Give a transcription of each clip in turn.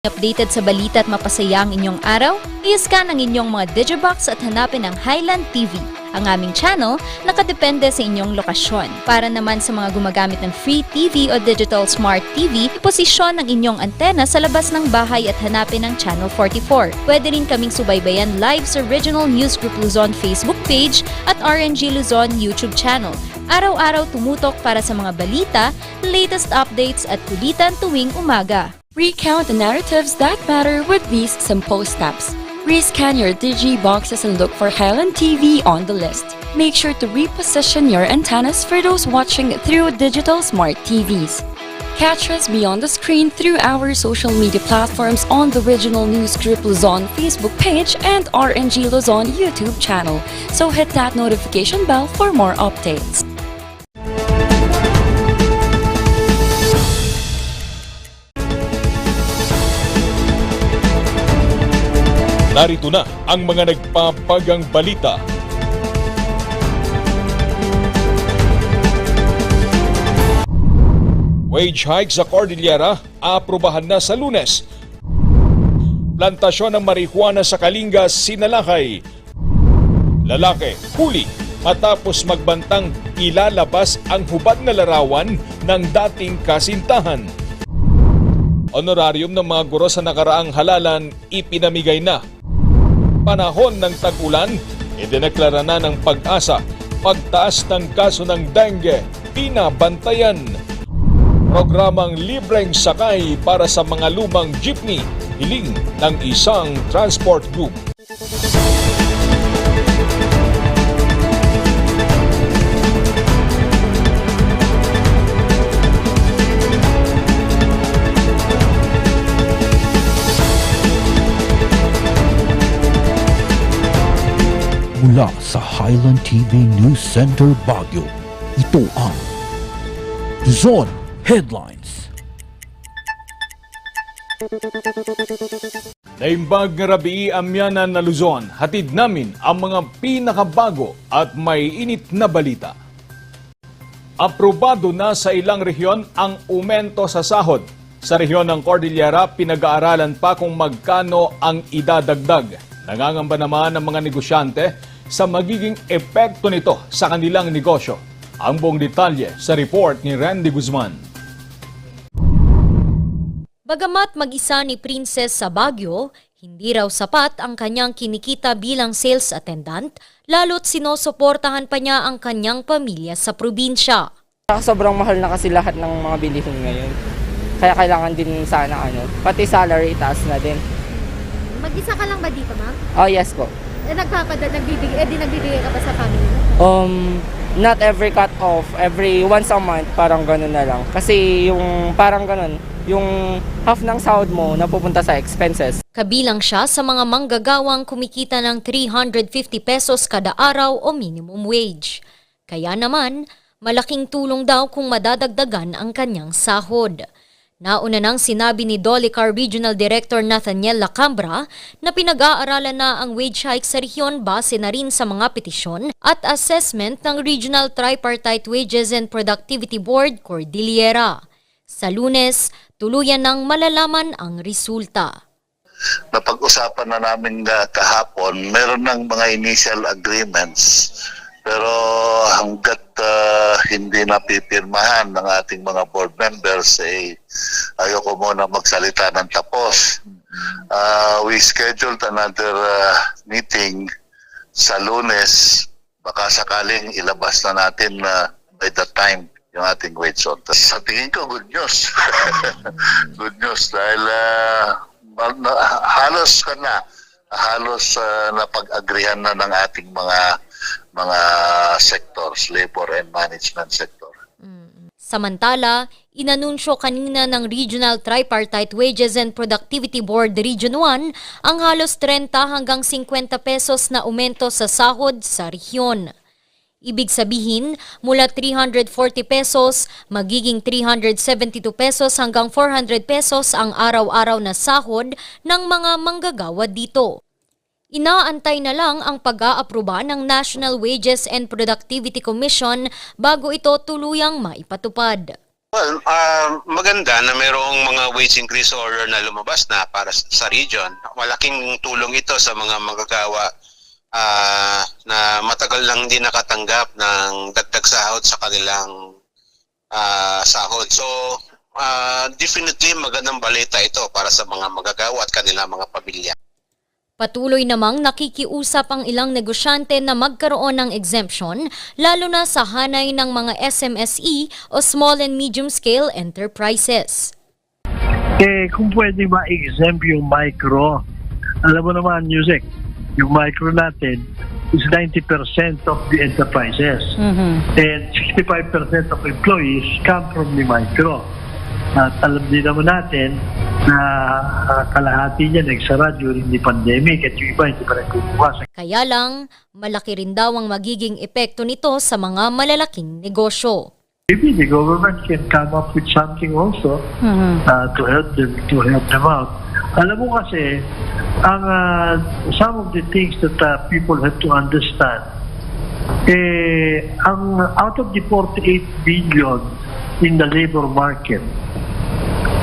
Updated sa balita at mapasaya ang inyong araw? I-scan ang inyong mga Digibox at hanapin ang Highland TV. Ang aming channel, nakadepende sa inyong lokasyon. Para naman sa mga gumagamit ng Free TV o Digital Smart TV, iposisyon ang inyong antena sa labas ng bahay at hanapin ang Channel 44. Pwede rin kaming subaybayan live sa Regional News Group Luzon Facebook page at RNG Luzon YouTube channel. Araw-araw tumutok para sa mga balita, latest updates at kulitan tuwing umaga. Recount the narratives that matter with these simple steps. Rescan your Digiboxes and look for Highland TV on the list. Make sure to reposition your antennas for those watching through digital smart TVs. Catch us beyond the screen through our social media platforms on the Regional News Group Luzon Facebook page and RNG Luzon YouTube channel. So hit that notification bell for more updates. Narito na ang mga nagpapagang balita. Wage hike sa Cordillera, aaprubahan na sa Lunes. Plantasyon ng marihuana sa Kalinga, sinalakay. Lalaki, huli matapos magbantang ilalabas ang hubad na larawan ng dating kasintahan. Honorarium ng mga guro sa nakaraang halalan, ipinamigay na. Panahon ng tag-ulan, idineklara na ng Pag-asa. Pagtaas ng kaso ng dengue, pinabantayan. Programang libreng sakay para sa mga lumang jeepney, hiling ng isang transport group. Mula sa Highland TV News Center Baguio, ito ang Luzon Headlines. Naimbag nga rabii amyanan na Luzon, hatid namin ang mga pinakabago at may init na balita. Aprobado na sa ilang rehiyon ang aumento sa sahod. Sa rehiyon ng Cordillera, pinag-aaralan pa kung magkano ang idadagdag. Nangangamba naman ang mga negosyante sa magiging epekto nito sa kanilang negosyo. Ang buong detalye sa report ni Randy Guzman. Bagamat mag-isa ni Princess sa Baguio, hindi raw sapat ang kanyang kinikita bilang sales attendant, lalo't sinusuportahan pa niya ang kanyang pamilya sa probinsya. Sobrang mahal na kasi lahat ng mga bilihin ngayon. Kaya kailangan din sana pati salary taas na din. Mag-isa ka lang ba dito, ma'am? Oh, yes po. Nagbibigay ka ba sa family mo? Not every cut off, every once a month, parang ganun na lang. Kasi yung parang ganun, yung half ng sahod mo napupunta sa expenses. Kabilang siya sa mga manggagawang kumikita ng 350 pesos kada araw o minimum wage. Kaya naman, malaking tulong daw kung madadagdagan ang kanyang sahod. Nauna nang sinabi ni Dolicar Regional Director Nathaniel Lacambra na pinag-aaralan na ang wage hike sa rehiyon base na rin sa mga petisyon at assessment ng Regional Tripartite Wages and Productivity Board Cordillera. Sa Lunes, tuluyan nang malalaman ang resulta. Napag-usapan na namin kahapon, meron ng mga initial agreements. Pero hanggat hindi napipirmahan ng ating mga board members, ayoko muna magsalita ng tapos. We scheduled another meeting sa Lunes. Baka sakaling ilabas na natin by that time yung ating wage on. Sa tingin ko, good news. Good news dahil halos napag-agrihan na ng ating mga sectors, labor and management sector. Samantala, inanunsyo kanina ng Regional Tripartite Wages and Productivity Board Region 1 ang halos 30 hanggang 50 pesos na aumento sa sahod sa rehiyon. Ibig sabihin, mula 340 pesos, magiging 372 pesos hanggang 400 pesos ang araw-araw na sahod ng mga manggagawa dito. Inaantay na lang ang pag-aaproba ng National Wages and Productivity Commission bago ito tuluyang maipatupad. Well, maganda na mayroong mga wage increase order na lumabas na para sa region. Malaking tulong ito sa mga manggagawa na matagal lang din nakatanggap ng dagdag sahod sa kanilang sahod. So, definitely magandang balita ito para sa mga manggagawa at kanilang mga pamilya. Patuloy namang nakikiusap ang ilang negosyante na magkaroon ng exemption, lalo na sa hanay ng mga SMSE o Small and Medium Scale Enterprises. Kung pwede ma-exempt yung micro, alam mo naman, music, yung micro natin is 90% of the enterprises. And 65% of employees come from the micro. At alam din naman natin na kalahati niya nagsara during the pandemic at yung iba hindi pa nagbubukas. Kaya lang, malaki rin daw ang magiging epekto nito sa mga malalaking negosyo. Maybe the government can come up with something also to help them out. Alam mo kasi, ang some of the things that people have to understand, ang out of the 48 billion in the labor market,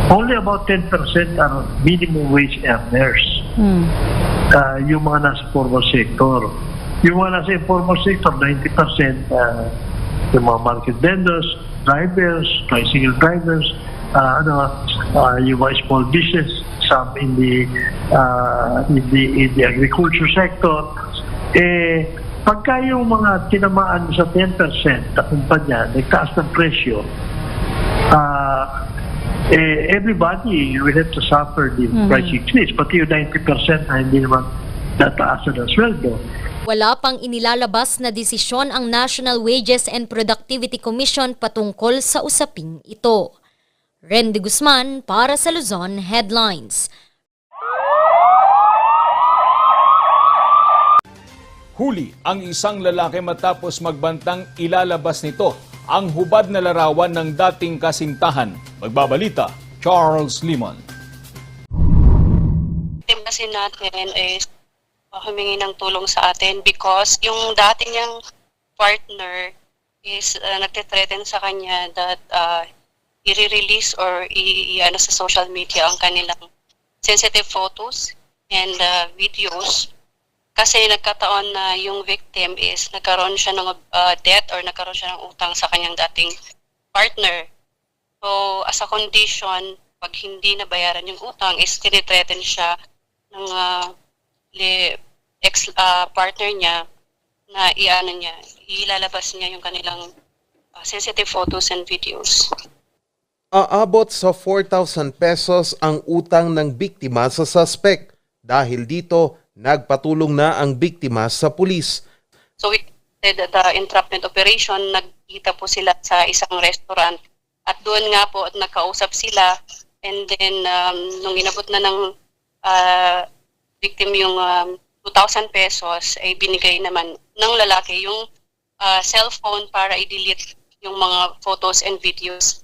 only about 10% are minimum wage earners. Yung mga nasa formal sector. Yung mga nasa informal sector, 90% yung mga market vendors, drivers, tricycle drivers, yung mga small business, some in the agriculture sector. Pagka yung mga tinamaan sa 10% na kumpanya, nagtaas ng presyo, everybody will have to suffer the price increase. Pati yung 90% na hindi naman nataasan ang sweldo. Wala pang inilalabas na desisyon ang National Wages and Productivity Commission patungkol sa usaping ito. Randy Guzman para sa Luzon Headlines. Huli ang isang lalaki matapos magbantang ilalabas nito ang hubad na larawan ng dating kasintahan. Magbabalita, Charles Limon. Team kasi natin is humingi ng tulong sa atin because yung dating niyang partner is nagtitreten sa kanya that i-release or i-ano sa social media ang kanilang sensitive photos and videos. Kasi nagkataon na yung victim is nagkaroon siya ng debt or nagkaroon siya ng utang sa kanyang dating partner. So as a condition, pag hindi nabayaran yung utang is tinitreten siya ng ex-partner niya na ilalabas niya yung kanilang sensitive photos and videos. Aabot sa 4,000 pesos ang utang ng biktima sa suspect. Dahil dito, nagpatulong na ang biktima sa pulis. So we did the entrapment operation, nagkita po sila sa isang restaurant at doon nga po at nagkausap sila and then nung inabot na ng victim yung 2,000 pesos ay binigay naman ng lalaki yung cellphone para i-delete yung mga photos and videos.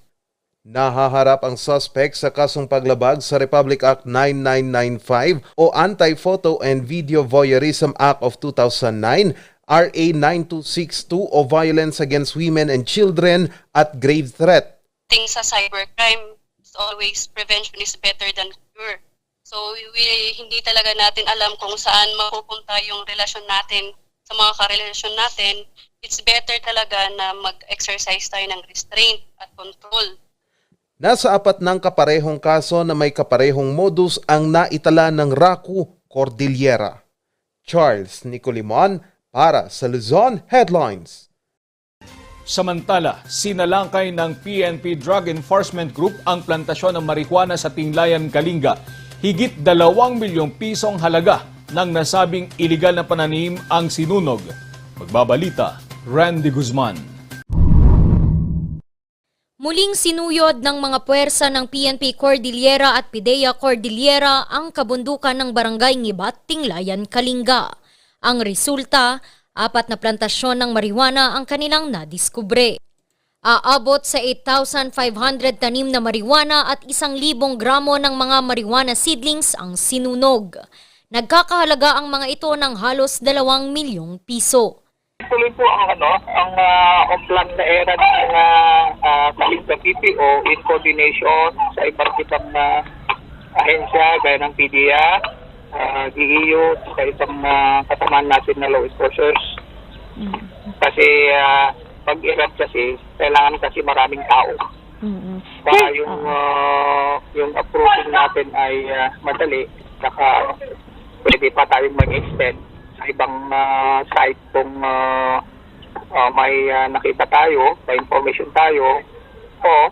Nahaharap ang suspect sa kasong paglabag sa Republic Act 9995 o Anti-Photo and Video Voyeurism Act of 2009, RA 9262 o Violence Against Women and Children at Grave Threat. Sa cybercrime, always prevention is better than cure. So hindi talaga natin alam kung saan mapupunta yung relasyon natin sa mga karelasyon natin. It's better talaga na mag-exercise tayo ng restraint at control. Nasa 4 ng kaparehong kaso na may kaparehong modus ang naitala ng RACU Cordillera. Charles Nicolimon para sa Luzon Headlines. Samantala, sinalangkay ng PNP Drug Enforcement Group ang plantasyon ng marijuana sa Tinglayan, Kalinga. Higit 2 milyong pisong halaga ng nasabing iligal na pananim ang sinunog. Magbabalita, Randy Guzman. Muling sinuyod ng mga puwersa ng PNP Cordillera at PIDEA Cordillera ang kabundukan ng Barangay Ngibat, Tinglayan, Kalinga. Ang resulta, 4 na plantasyon ng marijuana ang kanilang nadiskubre. Aabot sa 8,500 tanim na marijuana at 1,000 gramo ng mga marijuana seedlings ang sinunog. Nagkakahalaga ang mga ito ng halos 2 milyong piso. Tuloy po ang on-plan na era ng kahit sa PPO in coordination sa iba't ibang ahensya gaya ng PDEA, DEU, sa ibang kasamaan natin na law enforcers. Kasi pag irap kasi, kailangan kasi maraming tao. Baka yung approaching natin ay madali, saka pwede pa tayong mag-extend sa ibang site kung may nakita tayo, may information tayo, o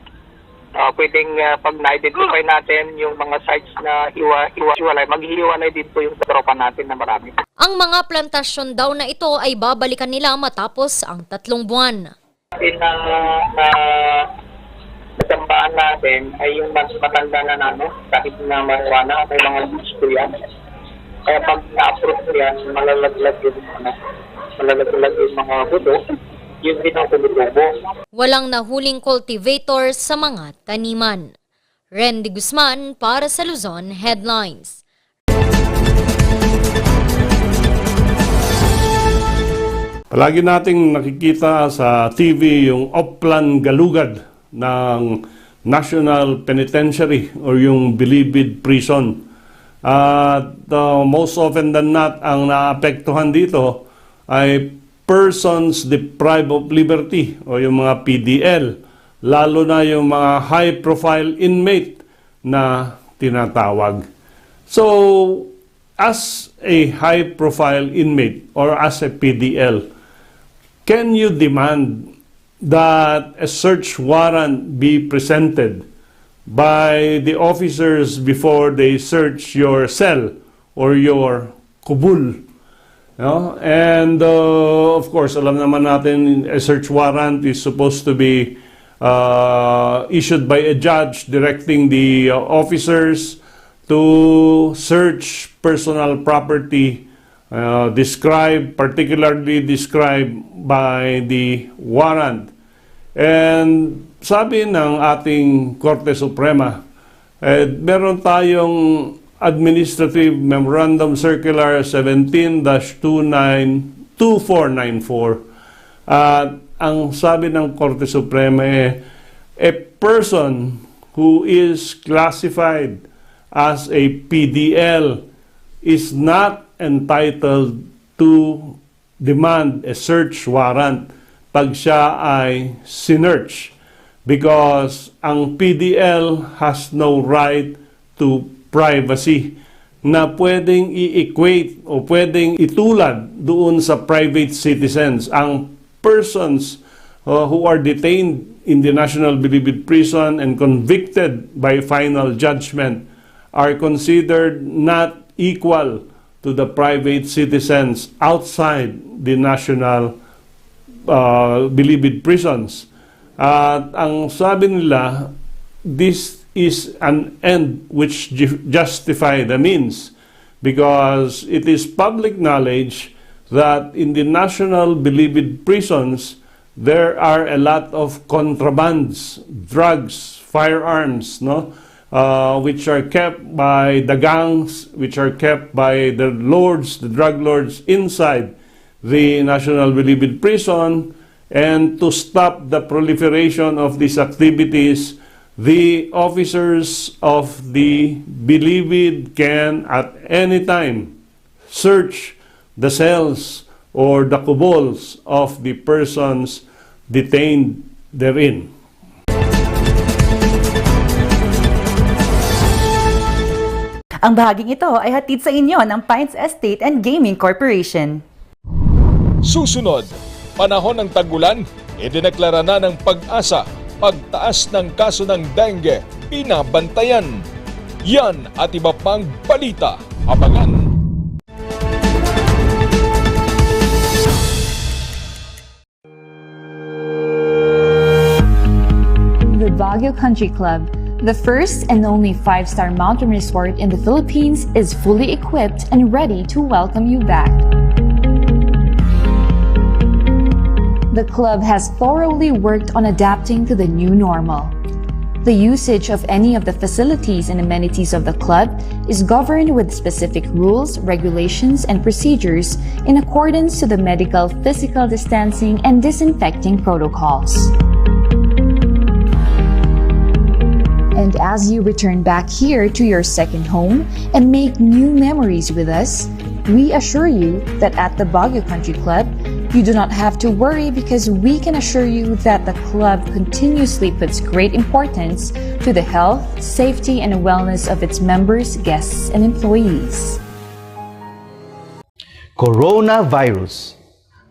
pwedeng pag na-identify natin yung mga sites na hiwalay, maghihiwalay din po yung tropa natin na marami. Ang mga plantasyon daw na ito ay babalikan nila matapos ang 3 buwan. Natambaan natin ay yung mas matanda na kahit na marijuana, may mga gusto yan. Kaya pag na-approve mo yan, malalaglag yung mga buto, yun din ang tumutubo. Walang nahuling cultivator sa mga taniman. Randy Guzman para sa Luzon Headlines. Palagi nating nakikita sa TV yung Oplan Galugad ng National Penitentiary or yung Bilibid Prison. At most often than not, ang naapektuhan dito ay persons deprived of liberty o yung mga PDL, lalo na yung mga high-profile inmate na tinatawag. So, as a high-profile inmate or as a PDL, can you demand that a search warrant be presented by the officers before they search your cell or your kubul? And of course, alam naman natin, a search warrant is supposed to be issued by a judge directing the officers to search personal property particularly described by the warrant. And sabi ng ating Korte Suprema, meron tayong Administrative Memorandum Circular 17-2494. At ang sabi ng Korte Suprema a person who is classified as a PDL is not entitled to demand a search warrant pag siya ay sinearch, because ang PDL has no right to privacy na pwedeng i-equate o pwedeng itulad doon sa private citizens. Ang persons who are detained in the National Bilibid Prison and convicted by final judgment are considered not equal to the private citizens outside the national Bilibid prisons. At ang sabi nila, this is an end which justify the means, because it is public knowledge that in the national Bilibid prisons there are a lot of contrabands, drugs, firearms, which are kept by the gangs, which are kept by the lords, the drug lords inside the National Bilibid Prison. And to stop the proliferation of these activities, the officers of the Bilibid can at any time search the cells or the kubols of the persons detained therein. Ang bahaging ito ay hatid sa inyo ng Pines Estate and Gaming Corporation. Susunod, panahon ng tag-ulan, idineklara na ng Pag-asa pagtaas ng kaso ng dengue, pinabantayan. Yan at iba pang balita. Abangan. The Baguio Country Club, the first and only 5-star mountain resort in the Philippines, is fully equipped and ready to welcome you back. The club has thoroughly worked on adapting to the new normal. The usage of any of the facilities and amenities of the club is governed with specific rules, regulations, and procedures in accordance to the medical, physical distancing, and disinfecting protocols. And as you return back here to your second home and make new memories with us, we assure you that at the Baguio Country Club, you do not have to worry because we can assure you that the club continuously puts great importance to the health, safety, and wellness of its members, guests, and employees. Coronavirus.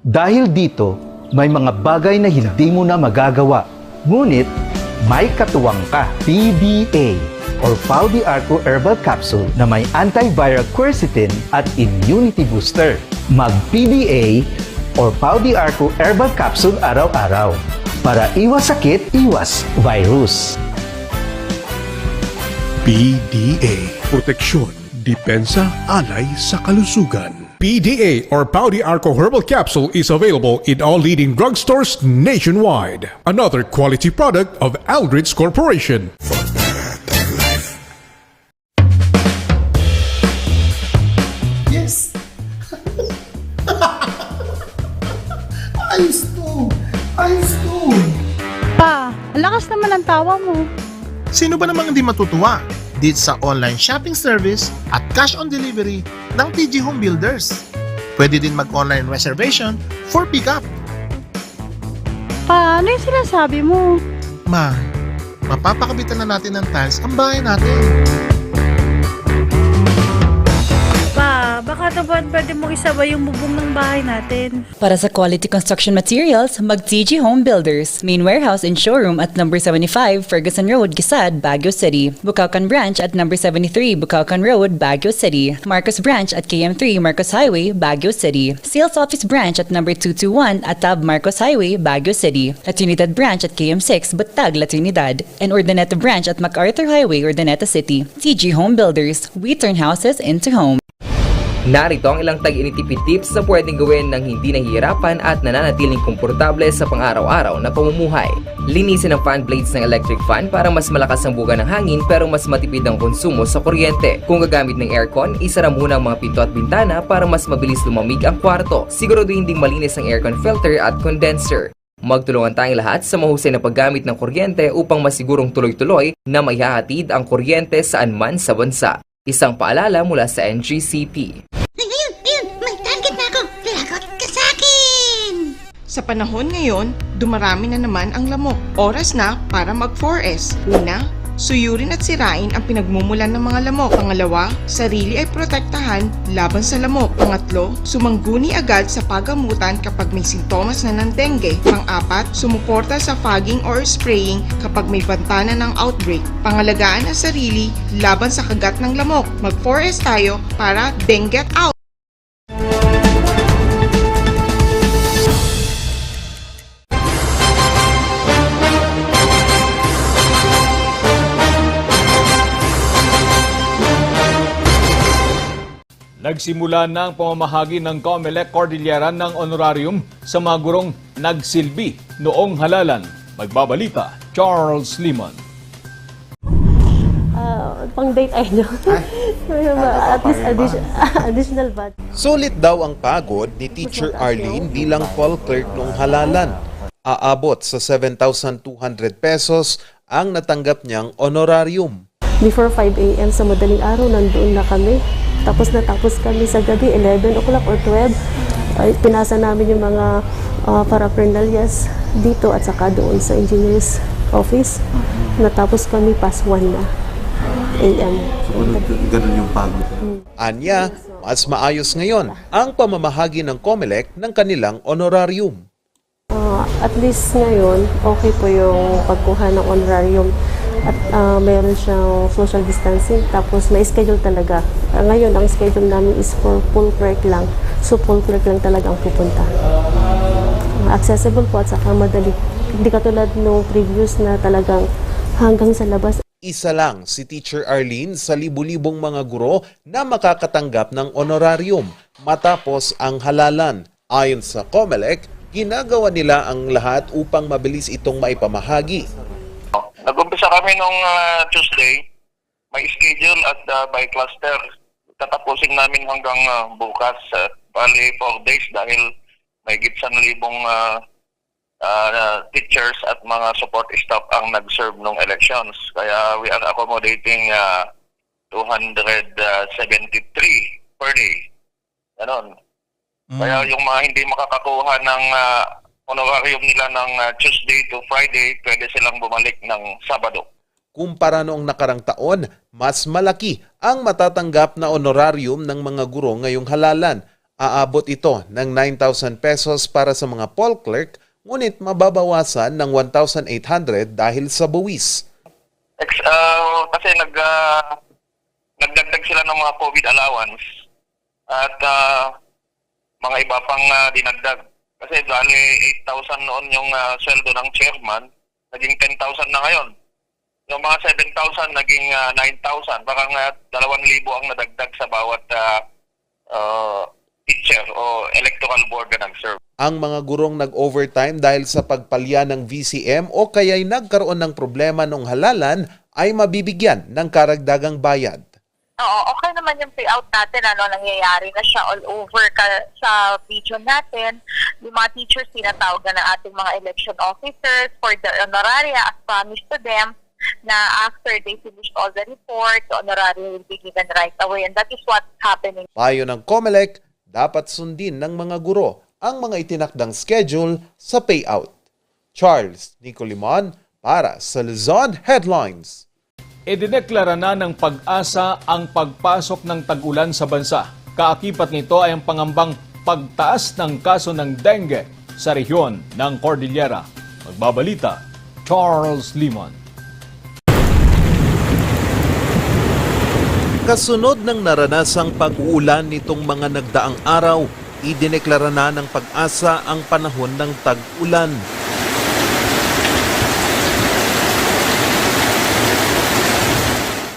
Dahil dito, may mga bagay na hindi mo na magagawa. Ngunit, may katuwang ka. PDA or Pau de Arco Herbal Capsule na may antiviral quercetin at immunity booster. Mag-PDA or Pau de Arco Herbal Capsule araw-araw para iwas sakit, iwas virus. PDA. Proteksyon, depensa, alay sa kalusugan. PDA or Pau de Arco Herbal Capsule is available in all leading drugstores nationwide. Another quality product of Aldrich Corporation. Yes! Ayos to! Ayos to! Pa, ang lakas naman ang tawa mo. Sino ba namang hindi matutuwa dito sa online shopping service at cash on delivery ng TG Home Builders? Pwede din mag-online reservation for pickup. Pa, ano yung sinasabi mo? Ma, mapapakabitan na natin ng tiles ang bahay natin. Pa, baka naman pwede mo isabay yung bubong ng bahay natin. Para sa quality construction materials, mag-TG Home Builders. Main warehouse and showroom at number 75 Ferguson Road, Gisad, Baguio City. Bucaucan Branch at number 73 Bucaucan Road, Baguio City. Marcos Branch at KM3 Marcos Highway, Baguio City. Sales Office Branch at number 221 at Tab Marcos Highway, Baguio City. At Trinidad Branch at KM6 Batag, La Trinidad. And Urdaneta Branch at MacArthur Highway, Urdaneta City. TG Home Builders. We turn houses into homes. Narito ang ilang tag-initipid tips na pwedeng gawin ng hindi nahihirapan at nananatiling komportable sa pang-araw-araw na pamumuhay. Linisin ang fan blades ng electric fan para mas malakas ang buga ng hangin pero mas matipid ang konsumo sa kuryente. Kung gagamit ng aircon, isara muna ang mga pinto at bintana para mas mabilis lumamig ang kwarto. Siguraduhin ding malinis ang aircon filter at condenser. Magtulungan tayong lahat sa mahusay na paggamit ng kuryente upang masigurong tuloy-tuloy na maihahatid ang kuryente saan man sa bansa. Isang paalala mula sa NGCP. Ayun, may target na ako. Lagot ka sa akin! Sa panahon ngayon, dumarami na naman ang lamok. Oras na para mag-4S. Una, suyurin at sirain ang pinagmumulan ng mga lamok. Pangalawa, sarili ay protektahan laban sa lamok. Pangatlo, sumangguni agad sa pagamutan kapag may sintomas na ng dengue. Pang-apat, sumuporta sa fogging or spraying kapag may bantana ng outbreak. Pangalagaan ang sarili laban sa kagat ng lamok. Mag-4S tayo para dengue out! Nagsimula na ang pamamahagi ng COMELEC Cordillera ng honorarium sa mga gurong nagsilbi noong halalan. Magbabalita, Charles Limon. Pang date idol. At least additional bat. Sulit daw ang pagod ni Teacher Arlene bilang call clerk noong halalan. Aabot sa 7,200 pesos ang natanggap niyang honorarium. Before 5 a.m. sa madaling araw, nandoon na kami. Tapos natapos kami sa gabi, 11 o'clock or 12. Pinasa namin yung mga paraphernalias dito at saka doon sa engineer's office. Natapos kami past 1 na a.m. Ganun yung pagod. Anya, mas maayos ngayon ang pamamahagi ng COMELEC ng kanilang honorarium. At least ngayon, okay po yung pagkuha ng honorarium. At mayroon siyang social distancing, tapos may schedule talaga. Ngayon, ang schedule namin is for full clerk lang. So, full clerk lang talaga ang pupunta. Accessible po at saka madali. Hindi katulad nung previous na talagang hanggang sa labas. Isa lang si Teacher Arlene sa libu-libong mga guro na makakatanggap ng honorarium matapos ang halalan. Ayon sa COMELEC, ginagawa nila ang lahat upang mabilis itong maipamahagi. Nag-umpisa kami nung Tuesday. May schedule at by cluster. Tatapusin namin hanggang bukas. Bali 4 days dahil may 1,000 teachers at mga support staff ang nag-serve nung elections. Kaya we are accommodating 273 per day. Ganon. Kaya yung mga hindi makakakuha ng honorarium nila ng Tuesday to Friday, pwede silang bumalik ng Sabado. Kumpara noong nakarang taon, mas malaki ang matatanggap na honorarium ng mga guro ngayong halalan. Aabot ito ng 9,000 pesos para sa mga poll clerk, ngunit mababawasan ng 1,800 dahil sa buwis. Kasi nagdagdag sila ng mga COVID allowance at mga iba pang dinagdag. Kasi dali 8,000 noon yung sweldo ng chairman, naging 10,000 na ngayon. Yung mga 7,000 naging 9,000. Parang 2,000 ang nadagdag sa bawat teacher o electoral board na nag-serve. Ang mga gurong nag-overtime dahil sa pagpalya ng VCM o kaya'y nagkaroon ng problema nung halalan ay mabibigyan ng karagdagang bayad. Oo, okay naman yung payout natin, nangyayari na siya all over sa region natin. Yung mga teachers, tinatawag na ng ating mga election officers for the honoraria as promised to them na after they finish all the reports, the honoraria will be given right away. And that is what's happening. Payo ng COMELEC, dapat sundin ng mga guro ang mga itinakdang schedule sa payout. Charles Nicolimon para sa Luzon Headlines. Idineklara na ng Pag-asa ang pagpasok ng tag-ulan sa bansa. Kaakibat nito ay ang pangambang pagtaas ng kaso ng dengue sa rehiyon ng Cordillera. Magbabalita, Charles Limon. Kasunod ng naranasang pag-uulan nitong mga nagdaang araw, idineklara na ng Pag-asa ang panahon ng tag-ulan.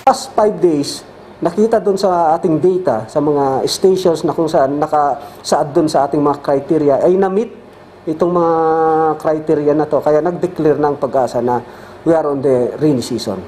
Past 5 days, nakita doon sa ating data, sa mga stations na kung saan nakasaad doon sa ating mga criteria, ay na-meet itong mga criteria na to. Kaya nag-declare ng Pag-asa na we are on the rainy season.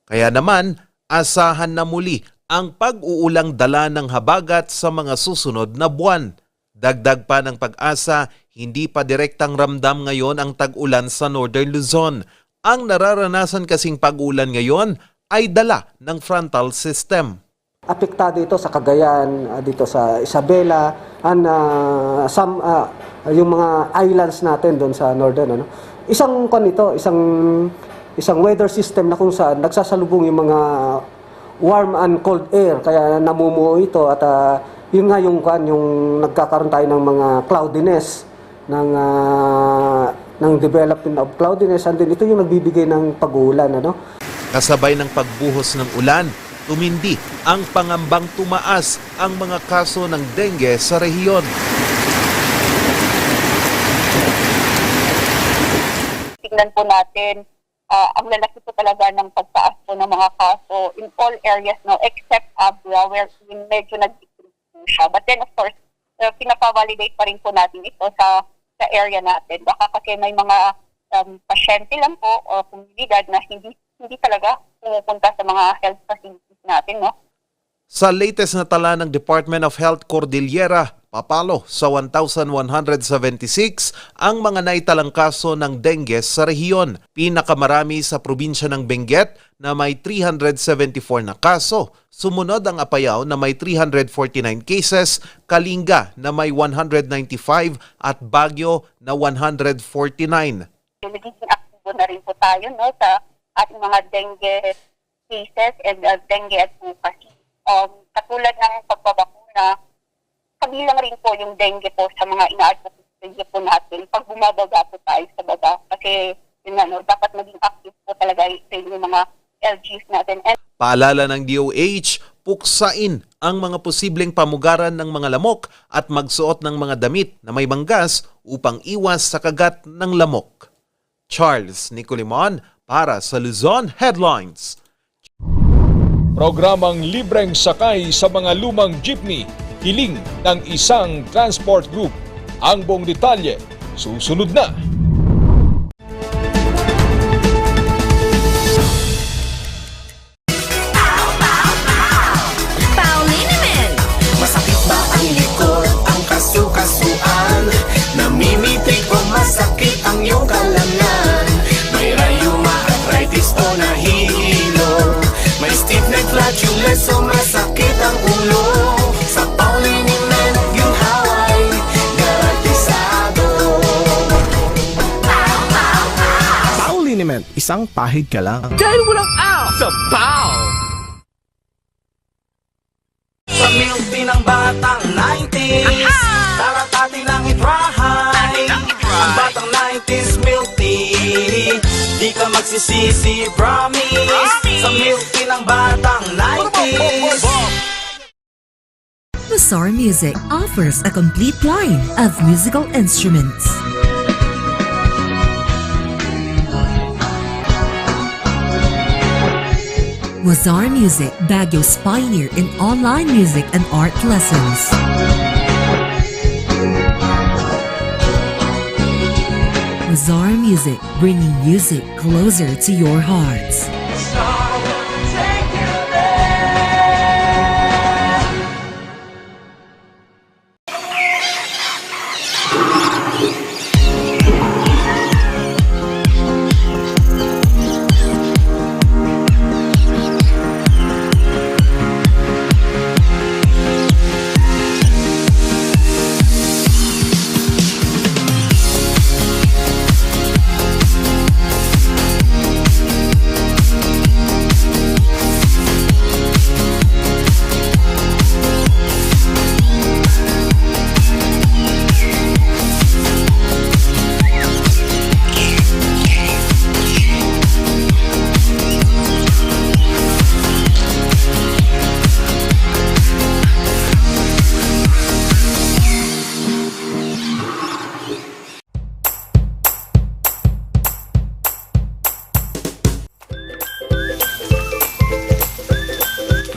Kaya naman, asahan na muli ang pag-uulang dala ng habagat sa mga susunod na buwan. Dagdag pa ng Pag-asa, hindi pa direktang ramdam ngayon ang tag-ulan sa Northern Luzon. Ang nararanasan kasing pag-ulan ngayon ay dala ng frontal system. Apektado ito sa Cagayan, dito sa Isabela, and yung mga islands natin doon sa Northern. Isang weather system na kung saan nagsasalubong yung mga warm and cold air, kaya namumuo ito at yun nga yung nagkakaroon tayo ng mga cloudiness, ng development of cloudiness, and then ito yung nagbibigay ng pag-uulan. Kasabay ng pagbuhos ng ulan, tumindi ang pangambang tumaas ang mga kaso ng dengue sa rehiyon. Tingnan po natin, ang lalaki po talaga ng pagtaas po ng mga kaso in all areas except Abra, where medyo nag-decrease po siya. But then of course, pinapavalidate pa rin po natin ito sa area natin. Baka kasi may mga pasyente lang po o komunidad na hindi talaga pumupunta sa mga health facilities natin. Sa latest na tala ng Department of Health Cordillera, papalo sa 1,176 ang mga naitalang kaso ng dengue sa rehiyon. Pinakamarami sa probinsya ng Benguet na may 374 na kaso. Sumunod ang Apayao na may 349 cases, Kalinga na may 195 at Baguio na 149. Nagiging aktibo na rin po tayo sa ating mga dengue cases and dengue advocacy. Katulad ng pagbabakuna, kabilang rin po yung dengue po sa mga ina-advocate po natin pag bumabaga po tayo sa baga. Kasi yun dapat maging active po talaga yung mga LGs natin. Paalala ng DOH, puksain ang mga posibleng pamugaran ng mga lamok at magsuot ng mga damit na may banggas upang iwas sa kagat ng lamok. Charles Nicolimon para sa Luzon Headlines. Programang libreng sakay sa mga lumang jeepney, hiling ng isang transport group. Ang buong detalye susunod na. Masakit ba ang likod, ang kasu-kasuan? Namimitig o masakit ang iyong kalamnan? May rayuma, arthritis o nahihilo? May stiff neck, flatulence o masakit ang ulo? Sa Pauliniment, ginhaway, garantisado. Pauliniment, isang pahid ka lang. Dahil walang out sa Pau! Sa milk tea ng batang 90s, tara't atin ang itrahay. Ang batang 90s milk tea, di ka magsisisi, promise. Sa milk tea ng batang 90s. Mazar Music offers a complete line of musical instruments. Mazar Music, Baguio's pioneer in online music and art lessons. Mazar Music, bringing music closer to your hearts.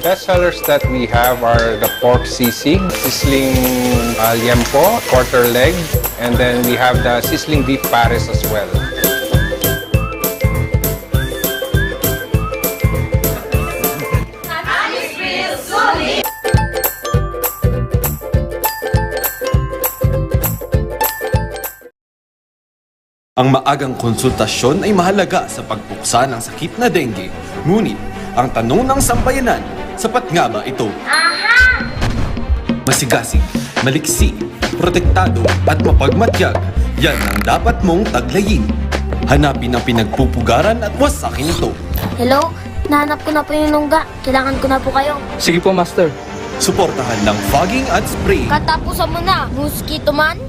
Best sellers that we have are the pork sisig, sizzling liempo, quarter leg, and then we have the sizzling beef pares as well. Ang maagang konsultasyon ay mahalaga sa pagpuksa ng sakit na dengue. Ngunit, ang tanong ng sambayanan, sapat nga ba ito? Masigasig, maliksi, protektado at mapagmatyag, yan ang dapat mong taglayin. Hanapin ang pinagpupugaran at wasakin ito. Hello? Nahanap ko na po yung nungga. Kailangan ko na po kayo. Sige po, Master. Suportahan ng fogging at spray. Katapusan mo na, mosquito man.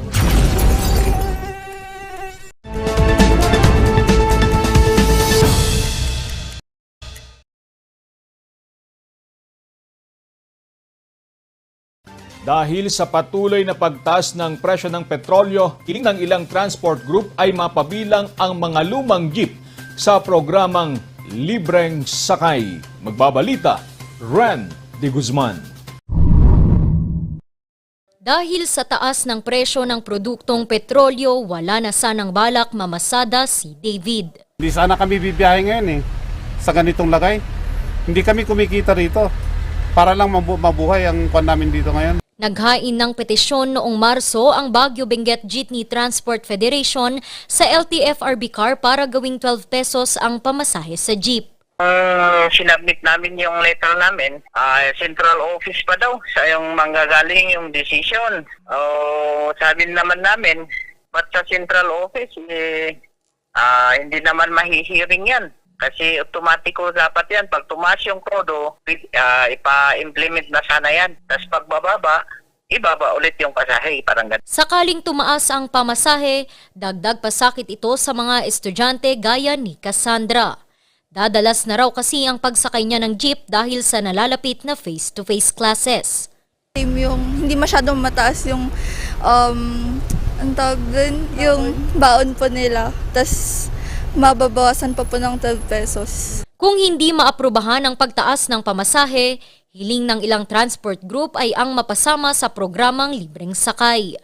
Dahil sa patuloy na pagtaas ng presyo ng petrolyo, kiling ng ilang transport group ay mapabilang ang mga lumang jeep sa programang Libreng Sakay. Magbabalita, Ren de Guzman. Dahil sa taas ng presyo ng produktong petrolyo, wala na sanang balak mamasada si David. Hindi sana kami bibiyahe ngayon sa ganitong lagay. Hindi kami kumikita rito para lang mabuhay ang kwan namin dito ngayon. Naghain ng petisyon noong Marso ang Baguio Benguet Jeepney Transport Federation sa LTFRB car para gawing 12 pesos ang pamasahe sa jeep. Sinabmit namin yung letter namin, central office pa daw sa yung manggagaling yung decision. Sabi naman namin, ba't sa central office, hindi naman mahihiring yan. Kasi automatiko dapat yan. Pag tumaas yung kodo, ipa-implement na sana yan. Tapos pagbababa, ibaba ulit yung pasahe. Parang ganun. Sakaling tumaas ang pamasahe, dagdag pasakit ito sa mga estudyante gaya ni Cassandra. Dadalas na raw kasi ang pagsakay niya ng jeep dahil sa nalalapit na face-to-face classes. Yung hindi masyadong mataas yung ang tawag dun, yung baon po nila. Tapos mababawasan pa po ng 12 pesos. Kung hindi maaprubahan ang pagtaas ng pamasahe, hiling ng ilang transport group ay ang mapasama sa programang Libreng Sakay.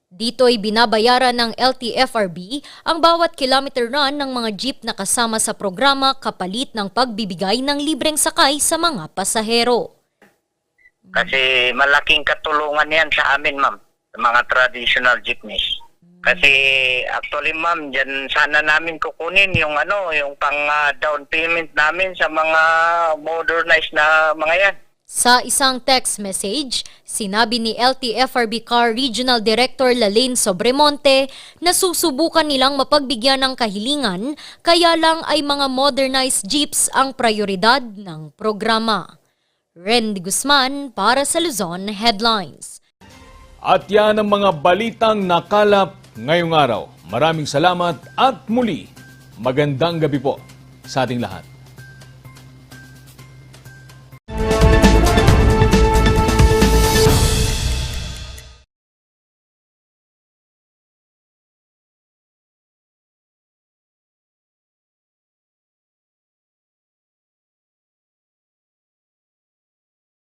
Dito'y binabayaran ng LTFRB ang bawat kilometer run ng mga jeep na kasama sa programa kapalit ng pagbibigay ng libreng sakay sa mga pasahero. Kasi malaking katulungan yan sa amin, ma'am, sa mga traditional jeepneys. Kasi actually, ma'am, dyan sana namin kukunin yung yung pang down payment namin sa mga modernized na mga yan. Sa isang text message, sinabi ni LTFRB Car Regional Director Lalaine Sobremonte na susubukan nilang mapagbigyan ng kahilingan, kaya lang ay mga modernized jeeps ang prioridad ng programa. Randy Guzman para sa Luzon Headlines. At yan ang mga balitang nakalap ngayong araw. Maraming salamat at muli, magandang gabi po sa ating lahat.